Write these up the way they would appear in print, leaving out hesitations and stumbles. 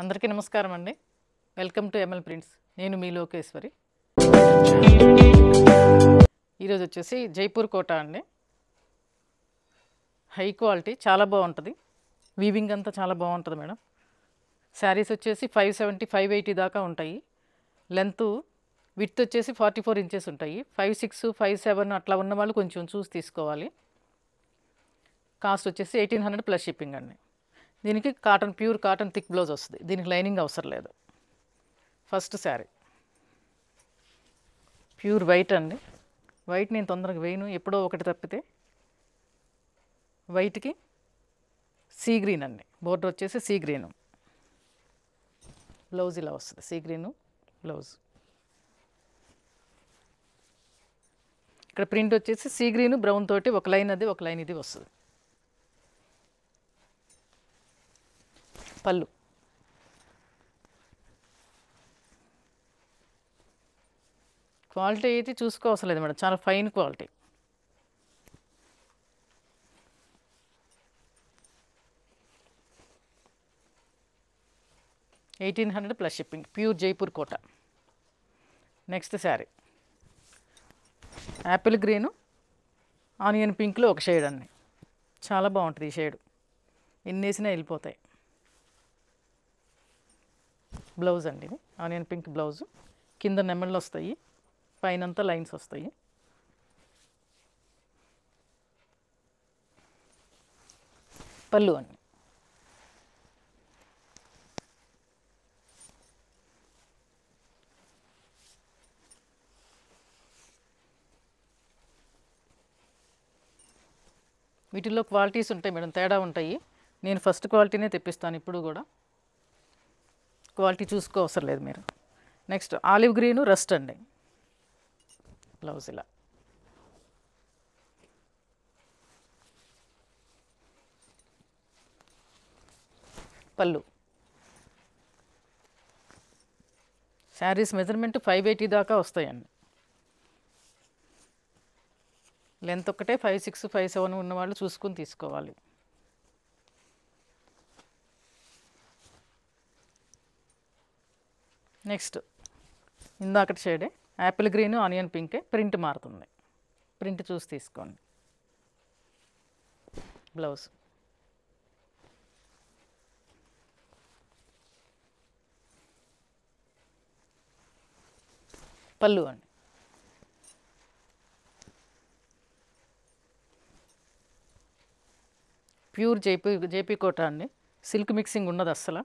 అందరికీ నమస్కారం అండి. Welcome to ML prints. నేను మీ లోకేశ్వరి. ఈరోజు వచ్చేసి జైపూర్ కోట అండి. హై క్వాలిటీ, చాలా బాగుంటుంది. వీవింగ్ అంతా చాలా బాగుంటుంది మేడం. శారీస్ వచ్చేసి 570, 580 దాకా ఉంటాయి. లెంత్ విడ్త్ వచ్చేసి 44 ఇంచెస్ ఉంటాయి. 5'6", 5'7" అట్లా ఉన్న వాళ్ళు కొంచెం చూసి తీసుకోవాలి. కాస్ట్ వచ్చేసి 1800 ప్లస్ షిప్పింగ్ అండి. దీనికి ప్యూర్ కాటన్ థిక్ బ్లౌజ్ వస్తుంది. దీనికి లైనింగ్ అవసరం లేదు. ఫస్ట్ శారీ ప్యూర్ వైట్ అండి. వైట్ నేను తొందరగా వేయను, ఎప్పుడో ఒకటి తప్పితే. వైట్కి సీ గ్రీన్ అండి. బోర్డర్ వచ్చేసి సీ గ్రీను. బ్లౌజ్ ఇలా వస్తుంది, సీ గ్రీను బ్లౌజ్. ఇక్కడ ప్రింట్ వచ్చేసి సీ గ్రీను బ్రౌన్ తోటి ఒక లైన్ అది, ఒక లైన్ ఇది వస్తుంది. పళ్ళు క్వాలిటీ అయితే చూసుకోవసరం లేదు మేడం, చాలా fine quality. $1800 plus shipping. Pure Jaipur Kota. Next sari apple green onion పింక్లో ఒక షేడ్ అండి. చాలా బాగుంటుంది ఈ షేడ్. ఎన్ని వేసినా వెళ్ళిపోతాయి. బ్లౌజ్ అండి ఇది ఆనియన్ పింక్ బ్లౌజు. కింద నెమళ్ళు వస్తాయి, పైనంతా లైన్స్ వస్తాయి. పళ్ళు అండి. వీటిల్లో క్వాలిటీస్ ఉంటాయి మేడం, తేడా ఉంటాయి. నేను ఫస్ట్ క్వాలిటీనే తెప్పిస్తాను ఇప్పుడు కూడా. క్వాలిటీ చూసుకోవసరం లేదు మీరు. నెక్స్ట్ ఆలివ్ గ్రీను రస్ట్ అండి. బ్లౌజ్ ఇలా. పళ్ళు. శారీస్ మెజర్మెంట్ 580 దాకా వస్తాయండి. లెంత్ ఒక్కటే 5'6", 5'7" ఉన్నవాళ్ళు చూసుకుని తీసుకోవాలి. నెక్స్ట్ ఇందాకటి షేడే యాపిల్ గ్రీన్ ఆనియన్ పింకే. ప్రింట్ మారుతుంది, ప్రింట్ చూసి తీసుకోండి. బ్లౌజ్. పళ్ళు అండి. ప్యూర్ జేపీ కోట అండి. సిల్క్ మిక్సింగ్ ఉన్నది అస్సలు.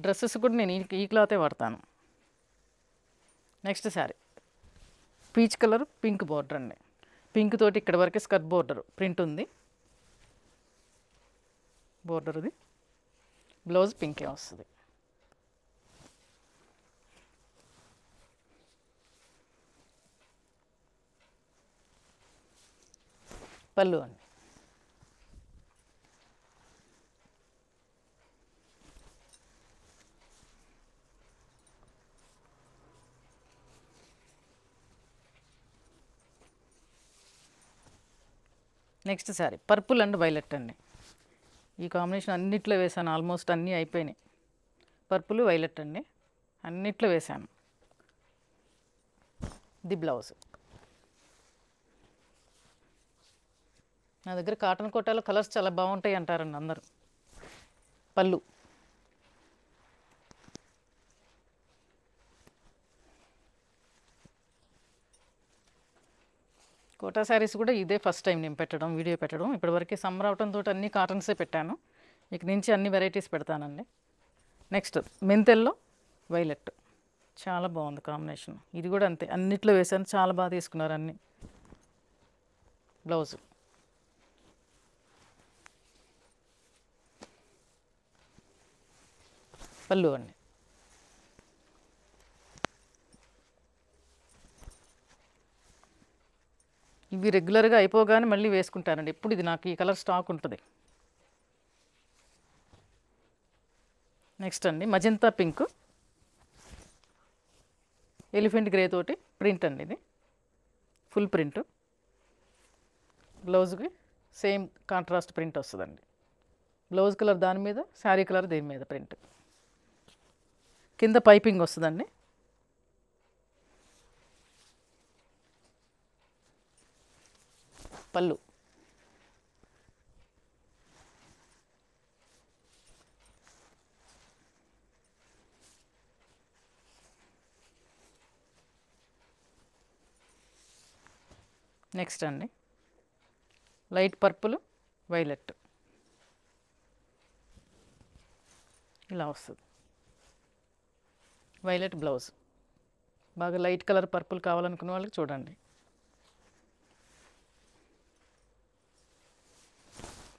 డ్రెస్సెస్ కూడా నేను ఈ క్లాతే వాడతాను. Next sari peach colour pink border అండి. పింక్ తోటి ఇక్కడ వరకే స్కర్ట్ బోర్డర్ ప్రింట్ ఉంది. బోర్డర్ది బ్లౌజ్ పింకే వస్తుంది. పళ్ళు అండి. Next sari purple and violet అండి. ఈ కాంబినేషన్ అన్నిట్లో వేసాను, ఆల్మోస్ట్ అన్నీ అయిపోయినాయి. పర్పుల్ వైలెట్ అండి, అన్నిట్లో వేసాను. The blouse. నా దగ్గర కాటన్ కోటాలో కలర్స్ చాలా బాగుంటాయి అంటారండి అందరూ. పళ్ళు. కోటా శారీస్ కూడా ఇదే ఫస్ట్ టైం నేను పెట్టడం, వీడియో పెట్టడం. ఇప్పటివరకు సమ్మర్ అవటంతో అన్ని కాటన్సే పెట్టాను. ఇక నుంచి అన్ని వెరైటీస్ పెడతానండి. నెక్స్ట్ మెంతెల్లో వైలెట్, చాలా బాగుంది కాంబినేషన్. ఇది కూడా అంతే, అన్నిట్లో వేసాను, చాలా బాగా తీసుకున్నారు అన్నీ. బ్లౌజు. పళ్ళు అండి. ఇవి రెగ్యులర్గా అయిపోగానే మళ్ళీ వేసుకుంటానండి. ఎప్పుడు ఇది నాకు ఈ కలర్ స్టాక్ ఉంటుంది. నెక్స్ట్ అండి మజంతా పింక్ ఎలిఫెంట్ గ్రే తోటి ప్రింట్ అండి. ఇది ఫుల్ ప్రింట్. బ్లౌజ్కి సేమ్ కాంట్రాస్ట్ ప్రింట్ వస్తుందండి. బ్లౌజ్ కలర్ దాని మీద, శారీ కలర్ దీని మీద ప్రింట్. కింద పైపింగ్ వస్తుందండి. పళ్ళు. నెక్స్ట్ అండి లైట్ పర్పుల్, వైలెట్ ఇలా వస్తుంది. Violet blouse. బాగా లైట్ కలర్ పర్పుల్ కావాలనుకున్న వాళ్ళకి చూడండి.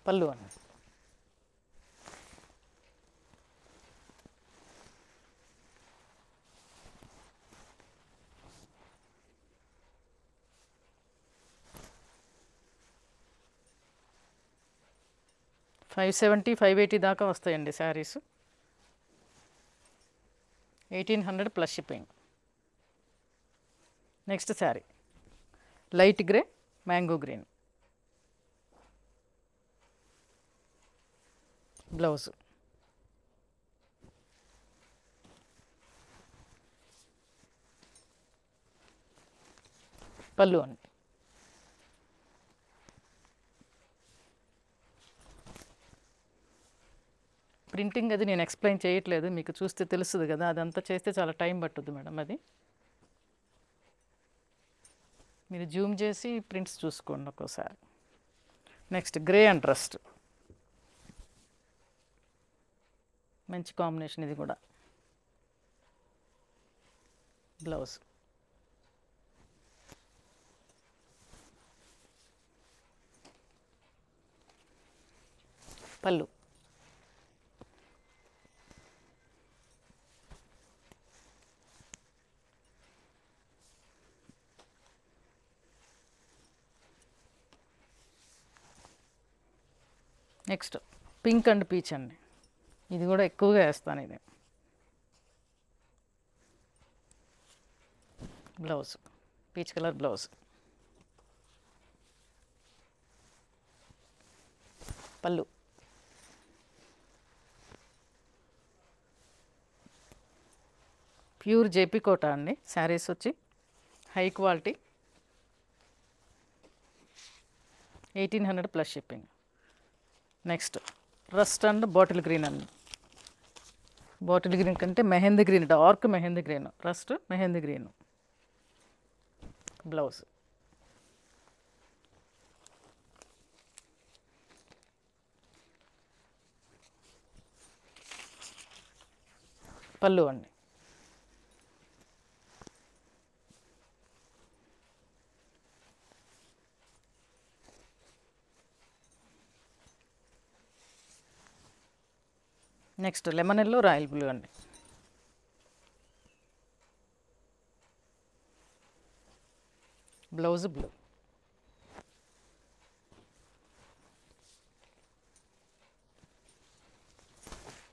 పళ్ళు అండి. $570, $580 దాకా వస్తాయండి saris. 1800 plus shipping. Next sari light grey, mango green blouse. Pallu అండి. ప్రింటింగ్ అది నేను ఎక్స్ప్లెయిన్ చేయట్లేదు, మీకు చూస్తే తెలుస్తుంది కదా, అదంతా చేస్తే చాలా టైం పట్టుద్ది మేడం. అది మీరు జూమ్ చేసి ప్రింట్స్ చూసుకోండి ఒక్కోసారి. నెక్స్ట్ గ్రే అండ్ రస్ట్, మంచి కాంబినేషన్ ఇది కూడా. బ్లౌజ్. పళ్ళు. నెక్స్ట్ పింక్ అండ్ పీచ్ అండి, ఇది కూడా ఎక్కువగా వేస్తాను. ఇది blouse, peach colour blouse. Pallu. Pure JP Kota అండి శారీస్ వచ్చి, high quality. 1800 plus shipping. Next rust and bottle green అండి. బాటిల్ గ్రీన్ కంటే mehndi green, dark mehndi green. Rust mehndi green blouse. Pallu అండి. Next lemon yellow, royal blue అండి. Blouse blue.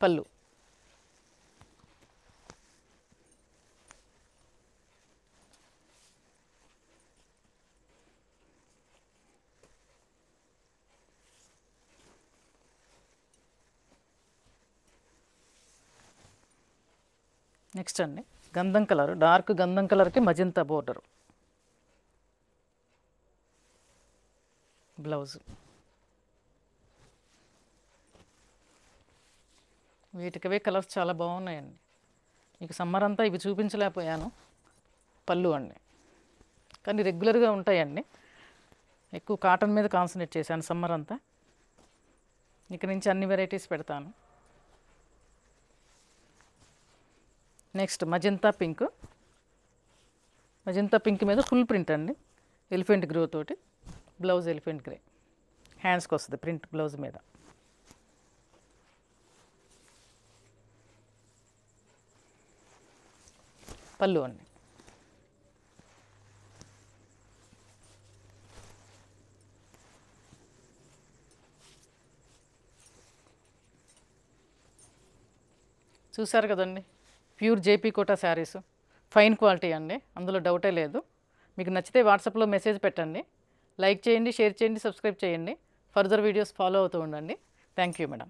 పళ్ళు. నెక్స్ట్ అండి గంధం colour, dark గంధం కలర్కి మజంతా బోర్డర్. బ్లౌజ్. వీటికవే కలర్స్ చాలా బాగున్నాయండి. మీకు సమ్మర్ అంతా ఇవి చూపించలేకపోయాను. పళ్ళు అండి, కానీ రెగ్యులర్గా ఉంటాయండి. ఎక్కువ కాటన్ మీద కాన్సన్ట్రేట్ చేశాను సమ్మర్ అంతా. ఇక నుంచి అన్ని వెరైటీస్ పెడతాను. Next magenta pink. Magenta pink మీద ఫుల్ ప్రింట్ అండి, ఎలిఫెంట్ గ్రో తోటి. బ్లౌజ్ ఎలిఫెంట్ గ్రే, హ్యాండ్స్కి వస్తుంది ప్రింట్ బ్లౌజ్ మీద. పళ్ళు అండి. చూసారు కదండి, pure JP Kota saris, fine quality అండి, అందులో డౌటే లేదు. మీకు నచ్చితే వాట్సాప్లో మెసేజ్ పెట్టండి. లైక్ చేయండి, షేర్ చేయండి, సబ్స్క్రైబ్ చేయండి. ఫర్దర్ వీడియోస్ ఫాలో అవుతూ ఉండండి. Thank you madam.